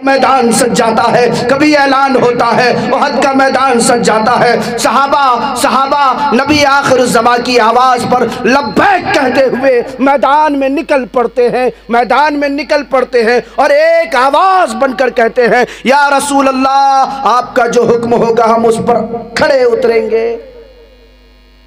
میدان سج جاتا ہے، کبھی اعلان ہوتا ہے احد کا میدان سج جاتا ہے، صحابہ نبی آخر الزمان کی آواز پر لبیک کہتے ہوئے میدان میں نکل پڑتے ہیں اور ایک آواز بن کر کہتے ہیں یا رسول اللہ آپ کا جو حکم ہوگا ہم اس پر کھڑے اتریں گے۔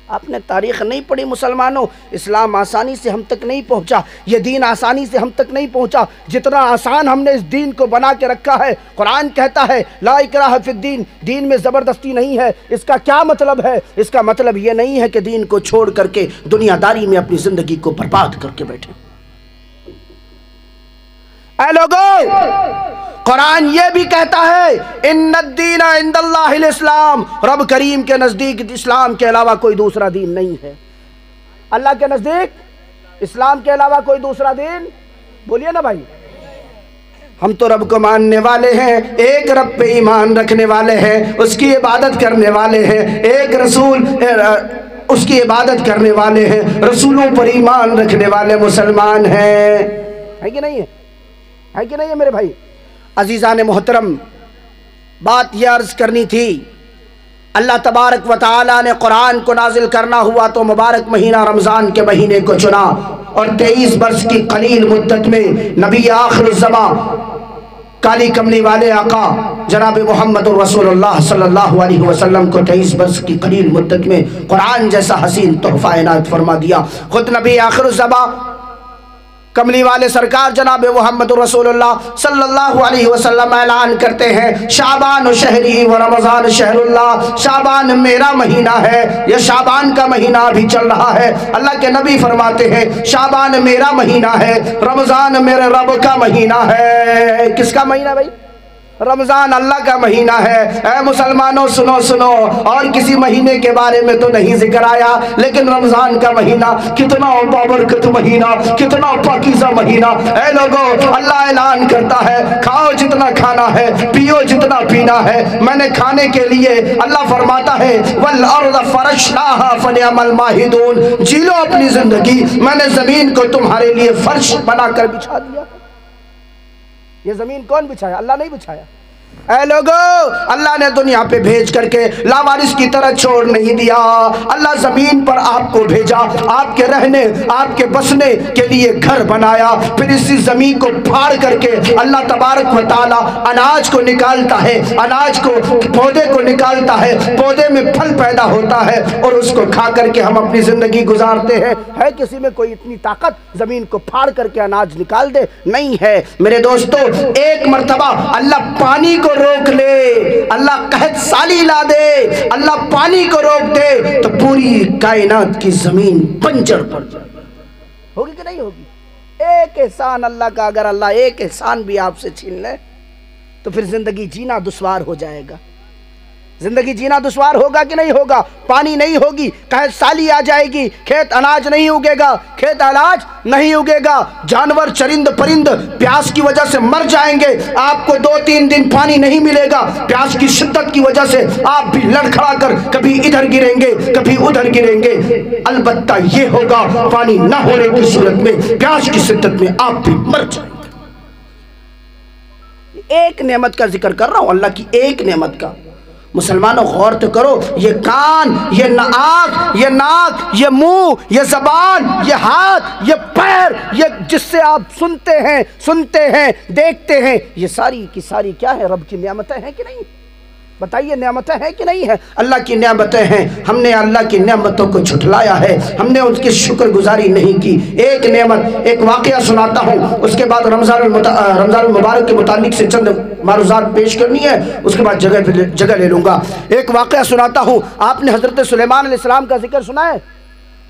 آپ نے تاریخ نہیں پڑھی مسلمانوں، اسلام آسانی سے ہم تک نہیں پہنچا، یہ دین آسانی سے ہم تک نہیں پہنچا، جتنا آسان ہم نے اس دین کو بنا کے رکھا ہے۔ قرآن کہتا ہے لا اکراہ فی الدین، دین میں زبردستی نہیں ہے۔ اس کا کیا مطلب ہے؟ اس کا مطلب یہ نہیں ہے کہ دین کو چھوڑ کر کے دنیا داری میں اپنی زندگی کو برباد کر کے بیٹھے۔ اے لوگو، قرآن یہ بھی کہتا ہے ان الدین عند اللہ الاسلام، رب کریم کے نزدیک اسلام کے علاوہ کوئی دوسرا دین نہیں ہے۔ اللہ کے نزدیک اسلام کے علاوہ کوئی دوسرا دین، بولیے نا بھائی، ہم تو رب کو ماننے والے ہیں، ایک رب پہ ایمان رکھنے والے ہیں، اس کی عبادت کرنے والے ہیں، ایک رسول اس کی عبادت کرنے والے ہیں، رسولوں پر ایمان رکھنے والے مسلمان ہیں، ہے کہ نہیں ہے کہ نہیں ہے میرے بھائی؟ عزیزان محترم، بات یہ عرض کرنی تھی، اللہ تبارک و تعالی نے قرآن کو نازل کرنا ہوا تو مبارک مہینہ رمضان کے مہینے کو چنا، اور 23 برس کی قلیل مدت میں نبی آخر الزمان کالی کملی والے آقا جناب محمد رسول اللہ صلی اللہ علیہ وسلم کو 23 برس کی قلیل مدت میں قرآن جیسا حسین تحفہ عنایت فرما دیا۔ خود نبی آخر الزمان کملی والے سرکار جناب محمد رسول اللہ صلی اللہ علیہ وسلم اعلان کرتے ہیں شعبان شہری و رمضان شہر اللہ، شعبان میرا مہینہ ہے، یہ شعبان کا مہینہ ابھی چل رہا ہے۔ اللہ کے نبی فرماتے ہیں شعبان میرا مہینہ ہے، رمضان میرے رب کا مہینہ ہے۔ کس کا مہینہ بھائی؟ رمضان اللہ کا مہینہ ہے۔ اے مسلمانوں سنو، اور کسی مہینے کے بارے میں تو نہیں ذکر آیا، لیکن رمضان کا مہینہ کتنا بابرکت مہینہ، کتنا پاکیزہ مہینہ۔ اے لوگو، اللہ اعلان کرتا ہے کھاؤ جتنا کھانا ہے، پیو جتنا پینا ہے، میں نے کھانے کے لیے، اللہ فرماتا ہے وَالْأَرْضَ فَرَشْنَاهَا فَنِعْمَ الْمَاهِدُونَ، جی لو اپنی زندگی، میں نے زمین کو تمہارے لیے فرش بنا کر بچھا دیا۔ یہ زمین کون بچھایا؟ اللہ نہیں بچھایا۔ اے لوگو، اللہ نے دنیا پہ بھیج کر کے لاوارث کی طرح چھوڑ نہیں دیا، اللہ زمین پر آپ کو بھیجا، آپ کے رہنے، آپ کے بسنے کے لیے گھر بنایا، پھر اسی زمین کو پھاڑ کر کے اللہ تبارک و تعالی اناج کو نکالتا ہے، اناج کو، پودے کو نکالتا ہے، پودے میں پھل پیدا ہوتا ہے اور اس کو کھا کر کے ہم اپنی زندگی گزارتے ہیں۔ ہے کسی میں کوئی اتنی طاقت زمین کو پھاڑ کر کے اناج نکال دے؟ نہیں ہے میرے دوستو۔ ایک مرتبہ اللہ پانی کو روک لے، اللہ قحط سالی لا دے، اللہ پانی کو روک دے تو پوری کائنات کی زمین بنجر پڑ جائے، ہوگی کہ نہیں ہوگی؟ ایک احسان اللہ کا، اگر اللہ ایک احسان بھی آپ سے چھین لے تو پھر زندگی جینا دشوار ہو جائے گا۔ زندگی جینا دشوار ہوگا کہ نہیں ہوگا؟ پانی نہیں ہوگی، قحط سالی آ جائے گی، کھیت اناج نہیں اگے گا، کھیت اناج نہیں اگے گا، جانور چرند پرند پیاس کی وجہ سے مر جائیں گے، آپ کو 2-3 دن پانی نہیں ملے گا، پیاس کی شدت کی وجہ سے آپ بھی لڑکھڑا کر کبھی ادھر گریں گے کبھی ادھر گریں گے۔ البتہ یہ ہوگا پانی نہ ہونے کی صورت میں، پیاس کی شدت میں آپ بھی مر جائیں گے۔ ایک نعمت کا ذکر کر رہا ہوں، اللہ کی ایک نعمت کا۔ مسلمانوں غور تو کرو، یہ کان، یہ آنکھ، یہ ناک، یہ منہ، یہ زبان، یہ ہاتھ، یہ پیر، یہ جس سے آپ سنتے ہیں دیکھتے ہیں، یہ ساری کی ساری کیا ہے؟ رب کی نعمتیں ہیں کہ نہیں؟ بتائیے نعمتیں ہیں کہ نہیں ہیں؟ اللہ کی نعمتیں ہیں، ہم نے اللہ کی نعمتوں کو جھٹلایا ہے، ہم نے ان کی شکر گزاری نہیں کی۔ ایک نعمت، ایک واقعہ سناتا ہوں، اس کے بعد رمضان المبارک کے متعلق سے چند معروضات پیش کرنی ہے، اس کے بعد جگہ لے لوں گا۔ ایک واقعہ سناتا ہوں، آپ نے حضرت سلیمان علیہ السلام کا ذکر سنا ہے؟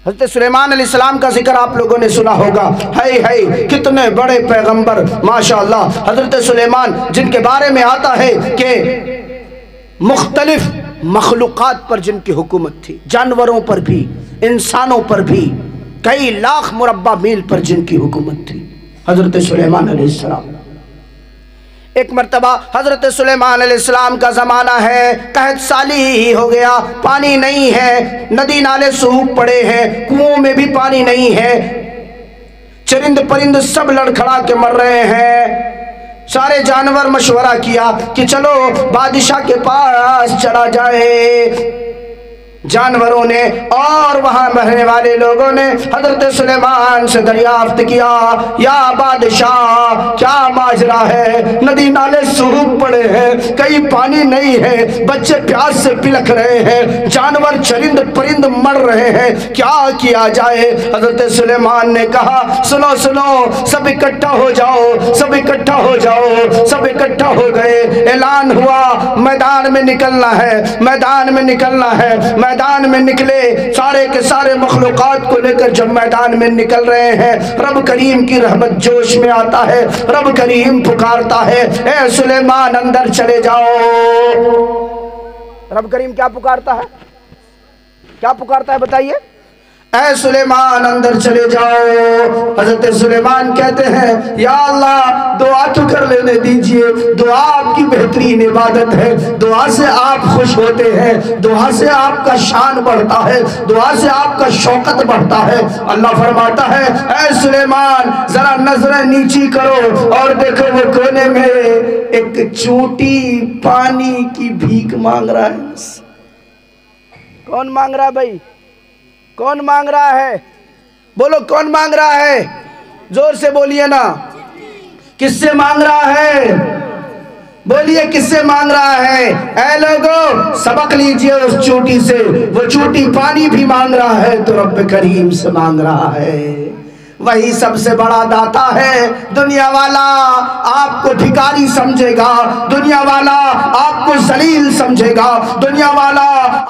حضرت سلیمان علیہ السلام کا ذکر آپ لوگوں نے سنا ہوگا۔ ہے کتنے بڑے پیغمبر، ماشاءاللہ۔ حضرت سلیمان جن کے بارے میں آتا ہے کہ مختلف مخلوقات پر جن کی حکومت تھی، جانوروں پر بھی، انسانوں پر بھی، کئی لاکھ مربع میل پر جن کی حکومت تھی، حضرت سلیمان علیہ السلام۔ ایک مرتبہ حضرت سلیمان علیہ السلام کا زمانہ ہے، قحط سالی ہی ہو گیا، پانی نہیں ہے، ندی نالے سوکھ پڑے ہیں، کنووں میں بھی پانی نہیں ہے، چرند پرند سب لڑکھڑا کے مر رہے ہیں۔ سارے جانور مشورہ کیا کہ چلو بادشاہ کے پاس چلا جائے۔ جانوروں نے اور وہاں رہنے والے لوگوں نے حضرت سلیمان سے دریافت کیا، یا بادشاہ کیا ماجرا ہے؟ ندی نالے سوکھ پڑے ہیں، کہیں پانی نہیں ہے، بچے پیاس سے پلک رہے ہیں، جانور چرند پرند مر رہے ہیں، کیا کیا جائے؟ حضرت سلیمان نے کہا سنو سنو، سب اکٹھا ہو جاؤ، سب اکٹھا ہو جاؤ۔ سب اکٹھا ہو گئے، اعلان ہوا میدان میں نکلنا ہے، میدان میں نکلنا ہے۔ میدان میں نکلے، سارے کے سارے مخلوقات کو لے کر جب میدان میں نکل رہے ہیں، رب کریم کی رحمت جوش میں آتا ہے، رب کریم پکارتا ہے اے سلیمان اندر چلے جاؤ۔ رب کریم کیا پکارتا ہے؟ کیا پکارتا ہے بتائیے؟ اے سلیمان اندر چلے جاؤ۔ حضرت سلیمان کہتے ہیں یا اللہ دعا تو کر لینے دیجئے، دعا آپ کی بہترین عبادت ہے، دعا سے آپ خوش ہوتے ہیں، دعا سے آپ کا شان بڑھتا ہے، دعا سے آپ کا شوقت بڑھتا ہے۔ اللہ فرماتا ہے اے سلیمان ذرا نظریں نیچی کرو اور دیکھو وہ کونے میں ایک چوٹی پانی کی بھیک مانگ رہا ہے۔ کون مانگ رہا ہے بھائی؟ کون مانگ رہا ہے؟ بولو کون مانگ رہا ہے؟ زور سے بولیے نا، کس سے مانگ رہا ہے؟ بولیے کس سے مانگ رہا ہے؟ اے لوگو سبق لیجئے اس چوٹی سے، وہ چوٹی پانی بھی مانگ رہا ہے تو رب کریم سے مانگ رہا ہے۔ وہی سب سے بڑا داتا ہے۔ دنیا والا آپ کو بھکاری سمجھے گا، دنیا والا آپ کو ذلیل سمجھے گا، دنیا والا